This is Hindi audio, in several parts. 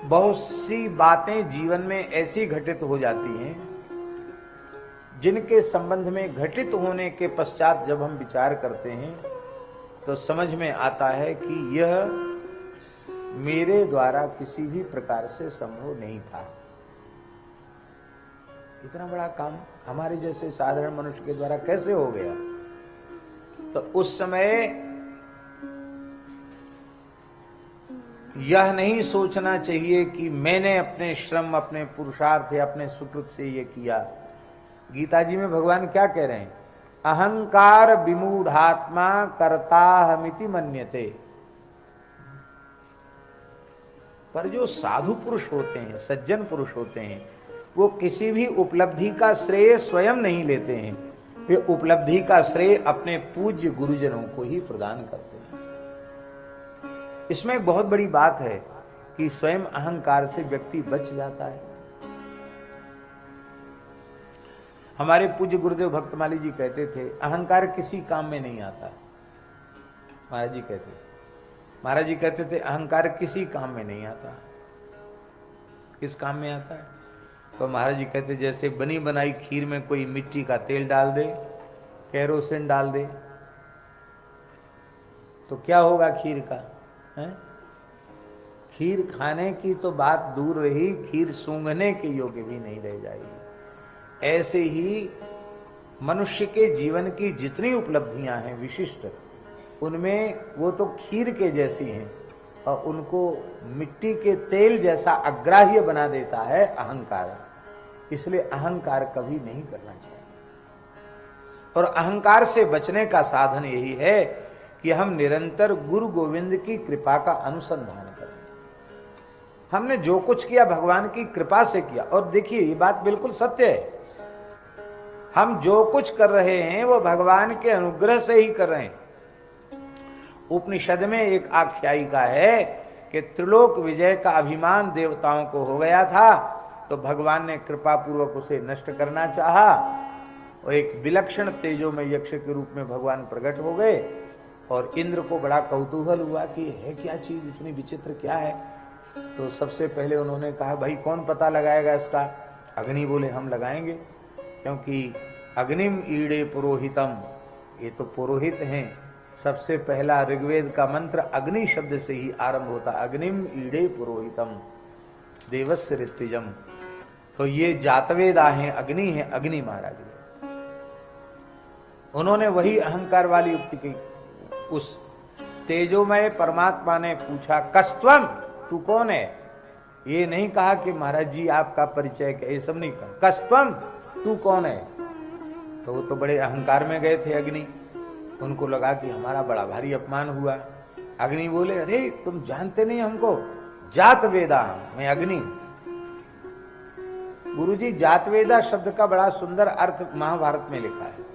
बहुत सी बातें जीवन में ऐसी घटित हो जाती हैं जिनके संबंध में घटित होने के पश्चात जब हम विचार करते हैं तो समझ में आता है कि यह मेरे द्वारा किसी भी प्रकार से संभव नहीं था। इतना बड़ा काम हमारे जैसे साधारण मनुष्य के द्वारा कैसे हो गया? तो उस समय यह नहीं सोचना चाहिए कि मैंने अपने श्रम, अपने पुरुषार्थ या अपने सुकृत से ये किया। गीता जी में भगवान क्या कह रहे हैं? अहंकार विमूढ़ात्मा कर्ताहमिति मन्यते। पर जो साधु पुरुष होते हैं, सज्जन पुरुष होते हैं, वो किसी भी उपलब्धि का श्रेय स्वयं नहीं लेते हैं। वे उपलब्धि का श्रेय अपने पूज्य गुरुजनों को ही प्रदान करते हैं। इसमें एक बहुत बड़ी बात है कि स्वयं अहंकार से व्यक्ति बच जाता है। हमारे पूज्य गुरुदेव भक्तमाली जी कहते थे, अहंकार किसी काम में नहीं आता। महाराज जी कहते थे अहंकार किसी काम में नहीं आता। किस काम में आता है? तो महाराज जी कहते जैसे बनी बनाई खीर में कोई मिट्टी का तेल डाल दे, केरोसिन डाल दे, तो क्या होगा खीर का? है? खीर खाने की तो बात दूर रही, खीर सूंघने के योग्य भी नहीं रह जाएगी। ऐसे ही मनुष्य के जीवन की जितनी उपलब्धियां हैं विशिष्ट, उनमें वो तो खीर के जैसी हैं और उनको मिट्टी के तेल जैसा अग्राह्य बना देता है अहंकार। इसलिए अहंकार कभी नहीं करना चाहिए। और अहंकार से बचने का साधन यही है कि हम निरंतर गुरु गोविंद की कृपा का अनुसंधान करें। हमने जो कुछ किया भगवान की कृपा से किया। और देखिए ये बात बिल्कुल सत्य है, हम जो कुछ कर रहे हैं वो भगवान के अनुग्रह से ही कर रहे हैं। उपनिषद में एक आख्यायिका है कि त्रिलोक विजय का अभिमान देवताओं को हो गया था, तो भगवान ने कृपा पूर्वक उसे नष्ट करना चाहा और एक विलक्षण तेजो में यक्ष के रूप में भगवान प्रकट हो गए। और इंद्र को बड़ा कौतूहल हुआ कि है क्या चीज, इतनी विचित्र क्या है। तो सबसे पहले उन्होंने कहा भाई कौन पता लगाएगा इसका? अग्नि बोले हम लगाएंगे, क्योंकि अग्निम ईड़े पुरोहितम, ये तो पुरोहित हैं। सबसे पहला ऋग्वेद का मंत्र अग्नि शब्द से ही आरंभ होता, अग्निम ईड़े पुरोहितम देवस्य ऋत्विजम। तो ये जातवेदा हैं, अग्नि है, अग्नि महाराज। उन्होंने वही अहंकार वाली युक्ति की। उस तेजोमय परमात्मा ने पूछा कस्त्वम, तू कौन है? ये नहीं कहा कि महाराज जी आपका परिचय क्या, ये सब नहीं कहा। कस्त्वम, तू कौन है? तो वो तो बड़े अहंकार में गए थे अग्नि। उनको लगा कि हमारा बड़ा भारी अपमान हुआ। अग्नि बोले अरे तुम जानते नहीं हमको, जात वेदा, मैं अग्नि। गुरुजी जात वेदा शब्द का बड़ा सुंदर अर्थ महाभारत में लिखा है।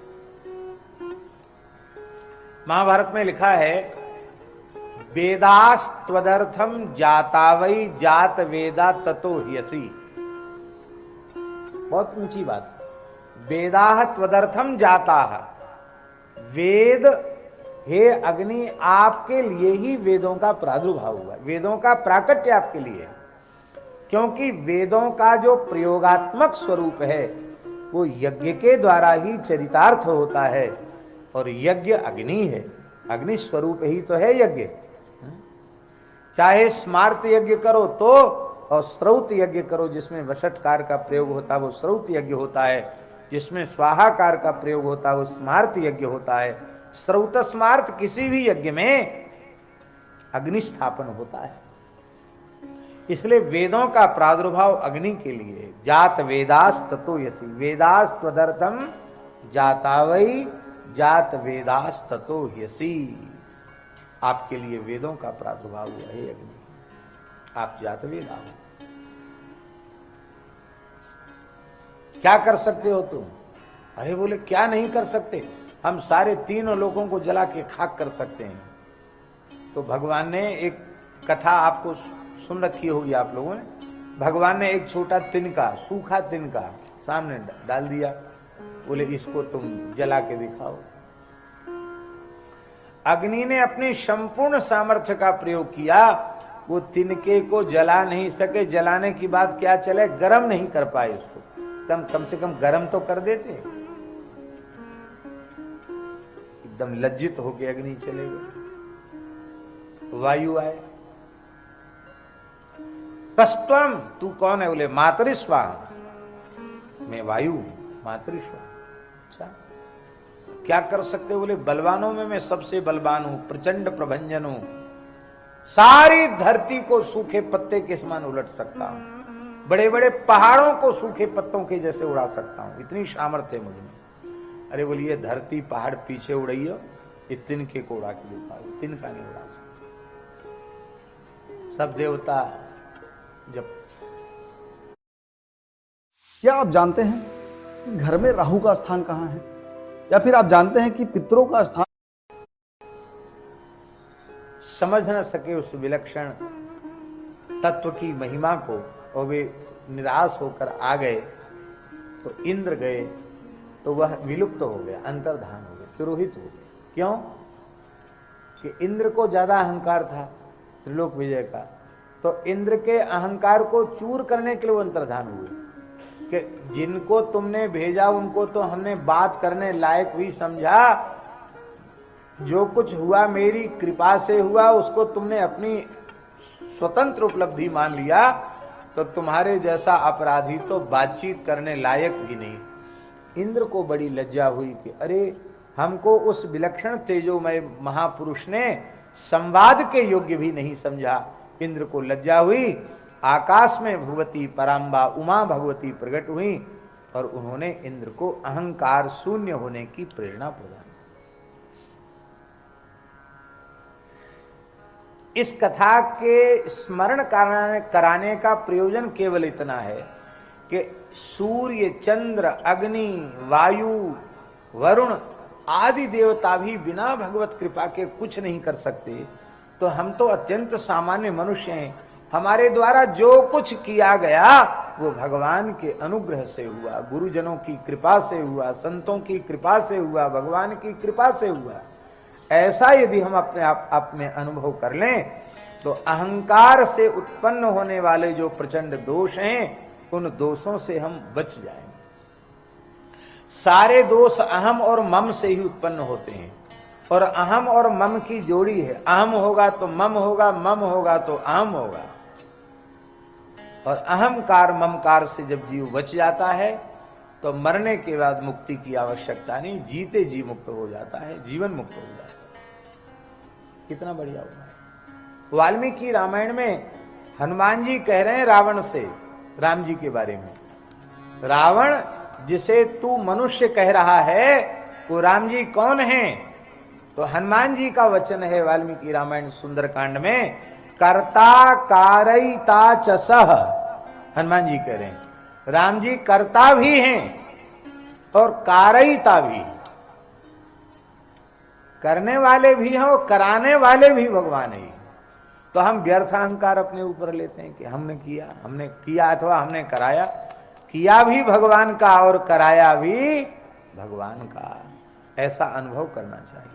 महाभारत में लिखा है वेदास्त्वदर्थम जातावई जात वेदा ततो ह्यसि। बहुत ऊंची बात। वेदाह त्वदर्थम जाताह, वेद हे अग्नि आपके लिए ही वेदों का प्रादुर्भाव हुआ, वेदों का प्राकट्य आपके लिए। क्योंकि वेदों का जो प्रयोगात्मक स्वरूप है वो यज्ञ के द्वारा ही चरितार्थ होता है। और यज्ञ अग्नि है, अग्नि स्वरूप ही तो है यज्ञ। चाहे स्मार्त यज्ञ करो तो, और श्रौत यज्ञ करो जिसमें वषटकार का प्रयोग होता है वो श्रौत यज्ञ होता है, जिसमें स्वाहाकार का प्रयोग होता है वो स्मार्त यज्ञ होता है। श्रौत स्मार्त किसी भी यज्ञ में अग्नि स्थापन होता है। इसलिए वेदों का प्रादुर्भाव अग्नि के लिए। जात वेदास ततो यसी, वेदास त्वदर्थम जातावई जात वेदास ततो ह्यसि। आपके लिए वेदों का प्रादुर्भाव हुआ है अग्नि, आप जात वेदा हो। क्या कर सकते हो तुम? अरे बोले क्या नहीं कर सकते, हम सारे तीनों लोगों को जला के खाक कर सकते हैं। तो भगवान ने एक कथा आपको सुन रखी होगी आप लोगों ने। भगवान ने एक छोटा तिनका, सूखा तिनका सामने डाल दिया, बोले इसको तुम जला के दिखाओ। अग्नि ने अपनी संपूर्ण सामर्थ्य का प्रयोग किया वो तिनके को जला नहीं सके, जलाने की बात क्या चले, गरम नहीं कर पाए उसको, कम से कम गरम तो कर देते। एकदम लज्जित होके अग्नि चले गए। वायु आए, कस्तम तू कौन है? बोले मातरिस्वा, मैं वायु मातरिस्वा। अच्छा क्या कर सकते? बोले बलवानों में मैं सबसे बलवान हूं, प्रचंड प्रभंजन हूं, सारी धरती को सूखे पत्ते के समान उलट सकता हूं, बड़े बड़े पहाड़ों को सूखे पत्तों के जैसे उड़ा सकता हूं, इतनी सामर्थ्य है मुझ में। अरे बोलिए धरती पहाड़ पीछे उड़ाइयो, ये तिनके को उड़ा के दिखाओ, तिनका नहीं उड़ा सकता। सब देवता जब, क्या आप जानते हैं कि घर में राहु का स्थान कहां है? या फिर आप जानते हैं कि पितरों का स्थान? समझ न सके उस विलक्षण तत्व की महिमा को और वे निराश होकर आ गए, तो इंद्र गए तो वह विलुप्त हो गया, अंतर्धान हो गया, तिरोहित हो गया। क्यों? कि इंद्र को ज्यादा अहंकार था त्रिलोक विजय का, तो इंद्र के अहंकार को चूर करने के लिए वो अंतर्धान हुए कि जिनको तुमने भेजा उनको तो हमने बात करने लायक भी समझा, जो कुछ हुआ मेरी कृपा से हुआ, उसको तुमने अपनी स्वतंत्र उपलब्धि मान लिया, तो तुम्हारे जैसा अपराधी तो बातचीत करने लायक भी नहीं। इंद्र को बड़ी लज्जा हुई कि अरे हमको उस विलक्षण तेजोमय महापुरुष ने संवाद के योग्य भी नहीं समझा। इंद्र को लज्जा हुई, आकाश में भगवती पराम्बा उमा भगवती प्रकट हुई और उन्होंने इंद्र को अहंकार शून्य होने की प्रेरणा प्रदान। इस कथा के स्मरण कराने का प्रयोजन केवल इतना है कि सूर्य, चंद्र, अग्नि, वायु, वरुण आदि देवता भी बिना भगवत कृपा के कुछ नहीं कर सकते। तो हम तो अत्यंत सामान्य मनुष्य हैं, हमारे द्वारा जो कुछ किया गया वो भगवान के अनुग्रह से हुआ, गुरुजनों की कृपा से हुआ, संतों की कृपा से हुआ, भगवान की कृपा से हुआ। ऐसा यदि हम अपने आप में अनुभव कर लें तो अहंकार से उत्पन्न होने वाले जो प्रचंड दोष हैं उन दोषों से हम बच जाएंगे। सारे दोष अहम और मम से ही उत्पन्न होते हैं, और अहम और मम की जोड़ी है। अहम होगा तो मम होगा, मम होगा तो अहम होगा। और अहंकार ममकार से जब जीव बच जाता है तो मरने के बाद मुक्ति की आवश्यकता नहीं, जीते जी मुक्त हो जाता है, जीवन मुक्त हो जाता है। कितना बढ़िया हुआ है। वाल्मीकि रामायण में हनुमान जी कह रहे हैं रावण से, राम जी के बारे में, रावण जिसे तू मनुष्य कह रहा है वो राम जी कौन है? तो हनुमान जी का वचन है वाल्मीकि रामायण सुंदरकांड में, कर्ता कारयिता च सह। हनुमान जी कह रहे हैं राम जी कर्ता भी हैं और कारयिता भी, करने वाले भी हैं और कराने वाले भी भगवान है। तो हम व्यर्थ अहंकार अपने ऊपर लेते हैं कि हमने किया अथवा हमने कराया। किया भी भगवान का और कराया भी भगवान का, ऐसा अनुभव करना चाहिए।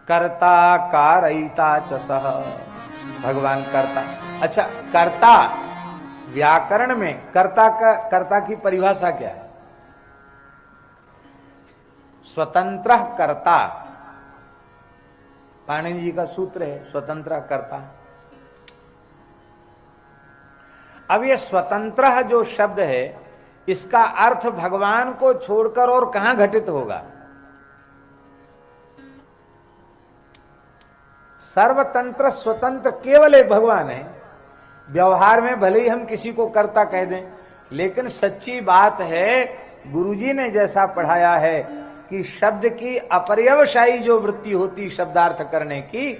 कर्ता कारयिता च सह, भगवान कर्ता। अच्छा, कर्ता व्याकरण में कर्ता की परिभाषा क्या है? स्वतंत्र कर्ता, पाणिनि जी का सूत्र है स्वतंत्र कर्ता। अब ये स्वतंत्र जो शब्द है इसका अर्थ भगवान को छोड़कर और कहां घटित होगा? सर्वतंत्र स्वतंत्र केवल एक भगवान है। व्यवहार में भले ही हम किसी को कर्ता कह दें, लेकिन सच्ची बात है गुरुजी ने जैसा पढ़ाया है कि शब्द की अपर्यवसायी जो वृत्ति होती शब्दार्थ करने की,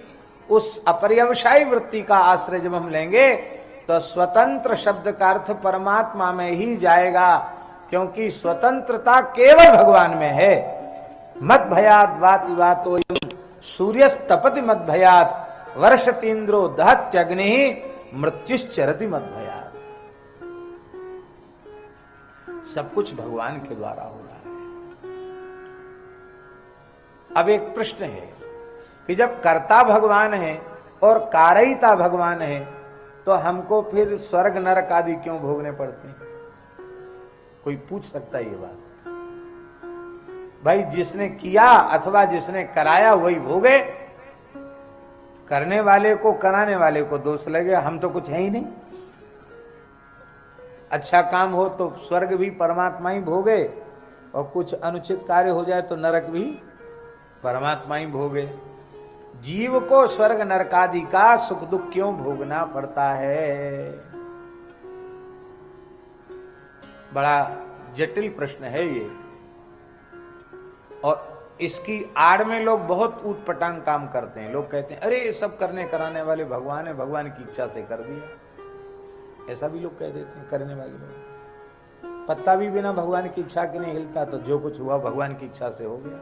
उस अपर्यवसायी वृत्ति का आश्रय जब हम लेंगे तो स्वतंत्र शब्द का अर्थ परमात्मा में ही जाएगा, क्योंकि स्वतंत्रता केवल भगवान में है। मद भयात वाति वातो सूर्यस्तपति मद भयात वर्षतीन्द्रो दहत्यग्नि मृत्युश्चरति मद भयात। सब कुछ भगवान के द्वारा हो रहा है। अब एक प्रश्न है कि जब कर्ता भगवान है और कारयिता भगवान है, तो हमको फिर स्वर्ग नरक आदि क्यों भोगने पड़ते हैं? कोई पूछ सकता है ये बात? भाई जिसने किया अथवा जिसने कराया वही भोगे, करने वाले को कराने वाले को दोष लगे, हम तो कुछ है ही नहीं। अच्छा काम हो तो स्वर्ग भी परमात्मा ही भोगे, और कुछ अनुचित कार्य हो जाए तो नरक भी परमात्मा ही भोगे। जीव को स्वर्ग नरकादि का सुख दुख क्यों भोगना पड़ता है? बड़ा जटिल प्रश्न है ये, और इसकी आड़ में लोग बहुत ऊटपटांग काम करते हैं। लोग कहते हैं अरे ये सब करने कराने वाले भगवान है, भगवान की इच्छा से कर दिया। ऐसा भी लोग कह देते हैं करने वाले लोग। पत्ता भी बिना भगवान की इच्छा के नहीं हिलता, तो जो कुछ हुआ भगवान की इच्छा से हो गया।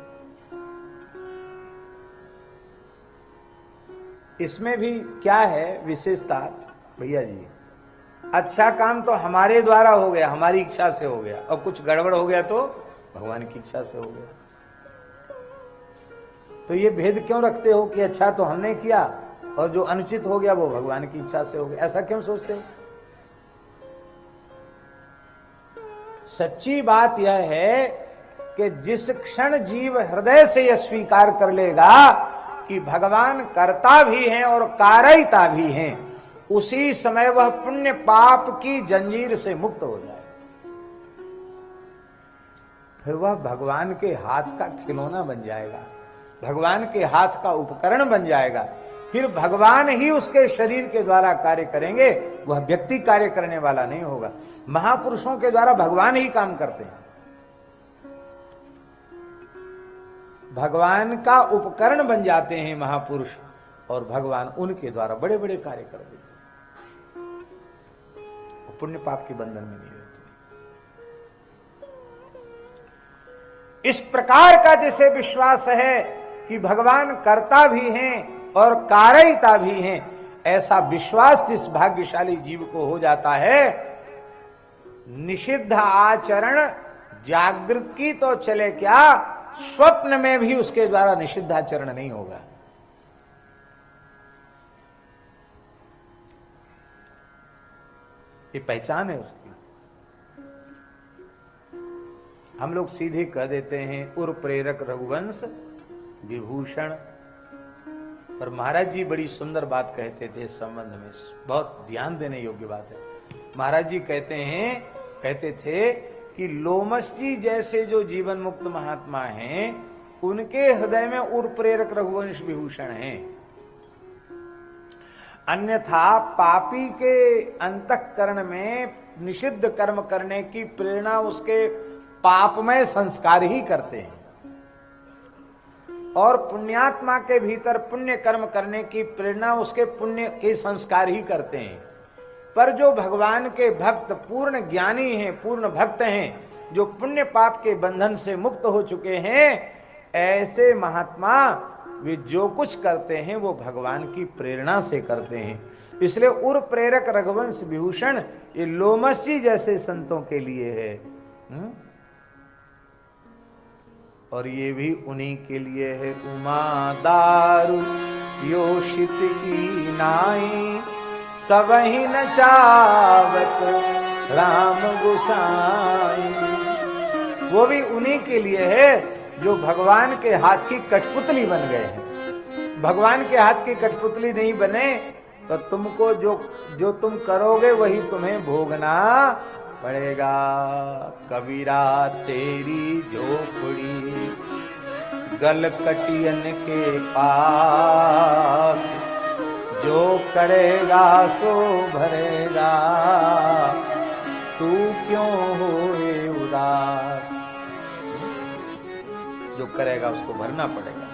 इसमें भी क्या है विशेषता भैया जी? अच्छा काम तो हमारे द्वारा हो गया, हमारी इच्छा से हो गया, और कुछ गड़बड़ हो गया तो भगवान की इच्छा से हो गया। तो ये भेद क्यों रखते हो कि अच्छा तो हमने किया और जो अनुचित हो गया वो भगवान की इच्छा से हो गया? ऐसा क्यों सोचते हो? सच्ची बात यह है कि जिस क्षण जीव हृदय से यह स्वीकार कर लेगा कि भगवान कर्ता भी हैं और कारयिता भी हैं, उसी समय वह पुण्य पाप की जंजीर से मुक्त हो जाए। फिर वह भगवान के हाथ का खिलौना बन जाएगा, भगवान के हाथ का उपकरण बन जाएगा। फिर भगवान ही उसके शरीर के द्वारा कार्य करेंगे, वह व्यक्ति कार्य करने वाला नहीं होगा। महापुरुषों के द्वारा भगवान ही काम करते हैं, भगवान का उपकरण बन जाते हैं महापुरुष, और भगवान उनके द्वारा बड़े बड़े कार्य कर देते हैं। पुण्य पाप के बंधन में नहीं रहते। इस प्रकार का जैसे विश्वास है कि भगवान कर्ता भी हैं और कारयिता भी हैं, ऐसा विश्वास जिस भाग्यशाली जीव को हो जाता है, निषिद्ध आचरण जागृत की तो चले क्या, स्वप्न में भी उसके द्वारा निषिद्ध आचरण नहीं होगा। ये पहचान है उसकी। हम लोग सीधे कह देते हैं उर प्रेरक रघुवंश विभूषण, पर महाराज जी बड़ी सुंदर बात कहते थे इस संबंध में, बहुत ध्यान देने योग्य बात है। महाराज जी कहते थे कि लोमस जी जैसे जो जीवन मुक्त महात्मा हैं, उनके हृदय में उर प्रेरक रघुवंश विभूषण हैं। अन्यथा पापी के अंतःकरण में निषिद्ध कर्म करने की प्रेरणा उसके पापमय संस्कार ही करते हैं, और पुण्यात्मा के भीतर पुण्य कर्म करने की प्रेरणा उसके पुण्य के संस्कार ही करते हैं। पर जो भगवान के भक्त पूर्ण ज्ञानी हैं, पूर्ण भक्त हैं, जो पुण्य पाप के बंधन से मुक्त हो चुके हैं, ऐसे महात्मा वे जो कुछ करते हैं वो भगवान की प्रेरणा से करते हैं। इसलिए उर प्रेरक रघुवंश विभूषण ये लोमस जी जैसे संतों के लिए है। और ये भी उन्हीं के लिए है। उमा दारू योषित की नाई, सबहि न चावत राम गोसाई। वो भी उन्हीं के लिए है जो भगवान के हाथ की कठपुतली बन गए हैं। भगवान के हाथ की कठपुतली नहीं बने तो तुमको जो तुम करोगे वही तुम्हें भोगना पड़ेगा। कबीरा तेरी झोपड़ी गलकटियन के पास, जो करेगा सो भरेगा, तू क्यों होए उदास। जो करेगा उसको भरना पड़ेगा।